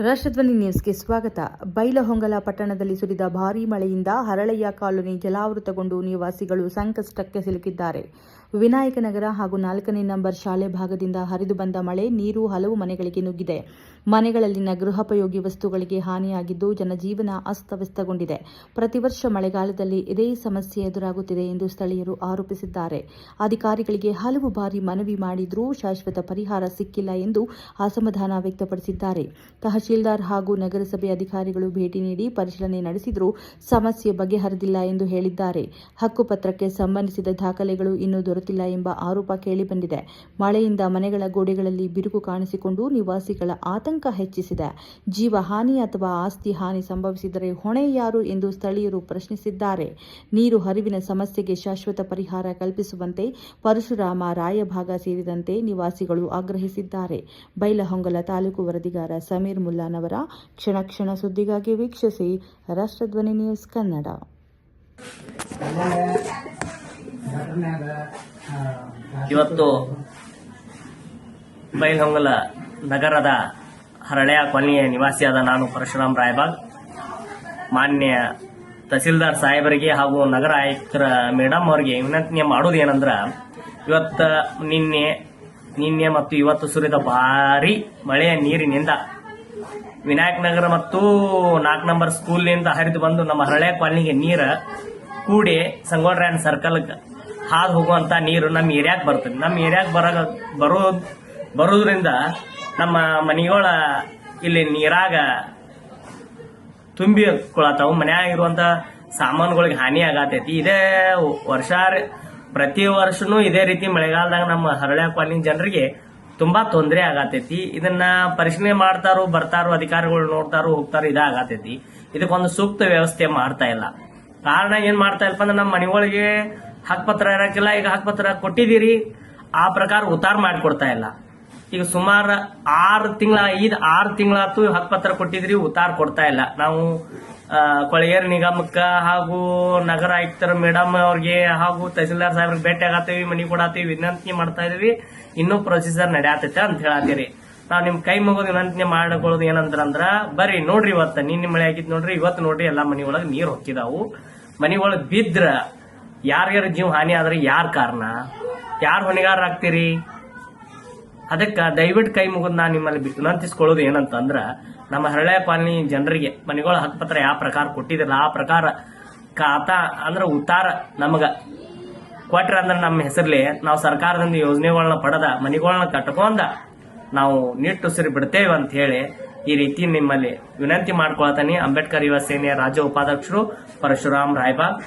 ರಾಷ್ಟ್ರಧ್ವನಿ ನ್ಯೂಸ್ಗೆ ಸ್ವಾಗತ. ಬೈಲಹೊಂಗಲ ಪಟ್ಟಣದಲ್ಲಿ ಸುರಿದ ಭಾರೀ ಮಳೆಯಿಂದ ಹರಳಯ್ಯ ಕಾಲೋನಿ ಜಲಾವೃತಗೊಂಡು ನಿವಾಸಿಗಳು ಸಂಕಷ್ಟಕ್ಕೆ ಸಿಲುಕಿದ್ದಾರೆ. ವಿನಾಯಕನಗರ ಹಾಗೂ 4ನೇ ನಂಬರ್ ಶಾಲೆ ಭಾಗದಿಂದ ಹರಿದು ಬಂದ ಮಳೆ ನೀರು ಹಲವು ಮನೆಗಳಿಗೆ ನುಗ್ಗಿದೆ. ಮನೆಗಳಲ್ಲಿನ ಗೃಹೋಪಯೋಗಿ ವಸ್ತುಗಳಿಗೆ ಹಾನಿಯಾಗಿದ್ದು ಜನಜೀವನ ಅಸ್ತವ್ಯಸ್ತಗೊಂಡಿದೆ. ಪ್ರತಿ ವರ್ಷ ಮಳೆಗಾಲದಲ್ಲಿ ಇದೇ ಸಮಸ್ಯೆ ಎದುರಾಗುತ್ತಿದೆ ಎಂದು ಸ್ಥಳೀಯರು ಆರೋಪಿಸಿದ್ದಾರೆ. ಅಧಿಕಾರಿಗಳಿಗೆ ಹಲವು ಬಾರಿ ಮನವಿ ಮಾಡಿದ್ರೂ ಶಾಶ್ವತ ಪರಿಹಾರ ಸಿಕ್ಕಿಲ್ಲ ಎಂದು ಅಸಮಾಧಾನ ವ್ಯಕ್ತಪಡಿಸಿದ್ದಾರೆ. ತಹಶೀಲ್ದಾರ್ ಹಾಗೂ ನಗರಸಭೆ ಅಧಿಕಾರಿಗಳು ಭೇಟಿ ನೀಡಿ ಪರಿಶೀಲನೆ ನಡೆಸಿದರೂ ಸಮಸ್ಯೆ ಬಗೆಹರಿದಿಲ್ಲ ಎಂದು ಹೇಳಿದ್ದಾರೆ. ಹಕ್ಕುಪತ್ರಕ್ಕೆ ಸಂಬಂಧಿಸಿದ ದಾಖಲೆಗಳು ಇನ್ನೂ ದೊರೆತಿಲ್ಲ ಎಂಬ ಆರೋಪ ಕೇಳಿಬಂದಿದೆ. ಮಳೆಯಿಂದ ಮನೆಗಳ ಗೋಡೆಗಳಲ್ಲಿ ಬಿರುಕು ಕಾಣಿಸಿಕೊಂಡು ನಿವಾಸಿಗಳ ಆತಂಕ ಹೆಚ್ಚಿಸಿದೆ. ಜೀವ ಹಾನಿ ಅಥವಾ ಆಸ್ತಿ ಹಾನಿ ಸಂಭವಿಸಿದರೆ ಹೊಣೆ ಯಾರು ಎಂದು ಸ್ಥಳೀಯರು ಪ್ರಶ್ನಿಸಿದ್ದಾರೆ. ನೀರು ಹರಿವಿನ ಸಮಸ್ಯೆಗೆ ಶಾಶ್ವತ ಪರಿಹಾರ ಕಲ್ಪಿಸುವಂತೆ ಪರಶುರಾಮ ರಾಯಭಾಗ ಸೇರಿದಂತೆ ನಿವಾಸಿಗಳು ಆಗ್ರಹಿಸಿದ್ದಾರೆ. ಬೈಲಹೊಂಗಲ ತಾಲೂಕು ವರದಿಗಾರ ಸಮೀರ್ ಮುಲ್ಲಾನವರ ಕ್ಷಣ ಕ್ಷಣ ಸುದ್ದಿಗಾಗಿ ವೀಕ್ಷಿಸಿ ರಾಷ್ಟ್ರಧ್ವನಿ ನ್ಯೂಸ್ ಕನ್ನಡ. ಇವತ್ತು ಬೈಲಹೊಂಗಲ ನಗರದ ಹರಳೆಯ ಕಾಲನಿಯ ನಿವಾಸಿಯಾದ ನಾನು ಪರಶುರಾಮ್ ರಾಯಬಾಗ್ ಮಾನ್ಯ ತಹಸೀಲ್ದಾರ್ ಸಾಹೇಬರಿಗೆ ಹಾಗೂ ನಗರ ಆಯುಕ್ತರ ಮೇಡಮ್ ಅವರಿಗೆ ವಿನಂತಿ ಮಾಡೋದು ಏನಂದ್ರ, ಇವತ್ತು ನಿನ್ನೆ ಮತ್ತು ಇವತ್ತು ಸುರಿದ ಭಾರಿ ಮಳೆಯ ನೀರಿನಿಂದ ವಿನಾಯಕನಗರ ಮತ್ತು 4 ನಂಬರ್ ಸ್ಕೂಲ್ನಿಂದ ಹರಿದು ಬಂದು ನಮ್ಮ ಹರಳೆಯ ಕಾಲನಿಗೆ ನೀರು ಕೂಡಿ ಸಂಗೋಡ್ರ್ಯಾನ್ ಸರ್ಕಲ್ಗೆ ಹಾದು ಹೋಗುವಂತ ನೀರು ನಮ್ಮ ಏರಿಯಾಗೆ ಬರ್ತದೆ. ನಮ್ಮ ಏರಿಯಾಗೆ ಬರೋದ್ರಿಂದ ನಮ್ಮ ಮನೆಗಳ ಇಲ್ಲಿ ನೀರಾಗ ತುಂಬಿಕೊಳತಾವು. ಮನ್ಯಾಗಿರುವಂತ ಸಾಮಾನುಗಳಿಗೆ ಹಾನಿ ಆಗತೈತಿ. ಇದೇ ಪ್ರತಿ ವರ್ಷನೂ ಇದೇ ರೀತಿ ಮಳೆಗಾಲದಾಗ ನಮ್ಮ ಹರಳೆಯ ಕಾಲನಿ ಜನರಿಗೆ ತುಂಬಾ ತೊಂದರೆ ಆಗತೈತಿ. ಇದನ್ನ ಪರಿಶೀಲನೆ ಬರ್ತಾರೋ ಅಧಿಕಾರಿಗಳು ನೋಡ್ತಾರೋ ಹೋಗ್ತಾರೋ ಇದಾಗತೈತಿ. ಇದಕ್ಕೊಂದು ಸೂಕ್ತ ವ್ಯವಸ್ಥೆ ಮಾಡ್ತಾ ಇಲ್ಲ. ಕಾರಣ ಏನ್ ಮಾಡ್ತಾ ಇಲ್ಲಪ್ಪ ಅಂದ್ರೆ ನಮ್ಮ ಮನೆಗಳಿಗೆ ಹಕ್ಕುಪತ್ರ ಇರಕ್ಕಿಲ್ಲ. ಈಗ ಹಕ್ಕುಪತ್ರ ಕೊಟ್ಟಿದ್ದೀರಿ, ಆ ಪ್ರಕಾರ ಉತ್ತಾರ ಮಾಡಿಕೊಡ್ತಾ ಇಲ್ಲ. ಈಗ ಸುಮಾರು 6 ತಿಂಗಳಾತು ಹಕ್ಕುಪತ್ರ ಕೊಟ್ಟಿದ್ರಿ, ಉತ್ತಾರ ಕೊಡ್ತಾ ಇಲ್ಲ. ನಾವು ಕೊಳಗೇರಿ ನಿಗಮಕ್ಕ ಹಾಗೂ ನಗರ ಆಯುಕ್ತರ ಮೇಡಮ್ ಅವ್ರಿಗೆ ಹಾಗೂ ತಹಸೀಲ್ದಾರ್ ಸಾಹೇಬ್ರಿಗೆ ಭೇಟಿ ಆಗತ್ತೀವಿ, ಮನಿ ಕೊಡತ್ತೀವಿ, ವಿನಂತಿ ಮಾಡ್ತಾ ಇದೀವಿ. ಇನ್ನೂ ಪ್ರೊಸೀಜರ್ ನಡೆಯತೈತೆ ಅಂತ ಹೇಳತ್ತೀರಿ. ನಾವ್ ನಿಮ್ ಕೈ ಮುಗಿದು ವಿನಂತಿ ಮಾಡ್ಕೊಳ್ಳೋದು ಏನಂದ್ರ ಬರ್ರಿ ನೋಡ್ರಿ, ಇವತ್ತು ನಿನ್ನೆ ಮಳೆ ಆಗಿದ್ ನೋಡ್ರಿ, ಇವತ್ತು ನೋಡ್ರಿ ಎಲ್ಲಾ ಮನಿ ಒಳಗೆ ನೀರ್ ಹೊಕ್ಕಿದಾವು. ಮನಿ ಒಳಗ್ ಬಿದ್ರ ಯಾರ್ಯಾರ ಜೀವ ಹಾನಿ ಆದ್ರೆ ಯಾರ್ ಕಾರಣ, ಯಾರು ಹೊಣೆಗಾರ ಆಗ್ತೀರಿ? ಅದಕ್ಕೆ ದಯವಿಟ್ಟು ಕೈ ಮುಗಿದ್ ನಾ ನಿಮ್ಮಲ್ಲಿ ವಿನಂತಿಸ್ಕೊಳ್ಳೋದು ಏನಂತಂದ್ರ, ನಮ್ಮ ಹರಳೆಯ ಕಾಲನಿ ಜನರಿಗೆ ಮನೆಗಳ ಹಕ್ಕುಪತ್ರ ಯಾವ ಪ್ರಕಾರ ಕೊಟ್ಟಿದಿಲ್ಲ ಆ ಪ್ರಕಾರ ಖಾತಾ ಅಂದ್ರೆ ಉತ್ತಾರ ನಮಗ ಕೊಟ್ರ ಅಂದ್ರೆ ನಮ್ಮ ಹೆಸರ್ಲಿ ನಾವು ಸರ್ಕಾರದಿಂದ ಯೋಜನೆಗಳನ್ನ ಪಡೆದ ಮನೆಗಳನ್ನ ಕಟ್ಕೊಂಡ ನಾವು ನಿಟ್ಟುಸಿರು ಬಿಡ್ತೇವೆ ಅಂತ ಹೇಳಿ ಈ ರೀತಿ ನಿಮ್ಮಲ್ಲಿ ವಿನಂತಿ ಮಾಡ್ಕೊಳ್ತಾನೆ. ಅಂಬೇಡ್ಕರ್ ಯುವ ಸೇನೆಯ ರಾಜ್ಯ ಉಪಾಧ್ಯಕ್ಷರು ಪರಶುರಾಮ್ ರಾಯಬಾಗ್.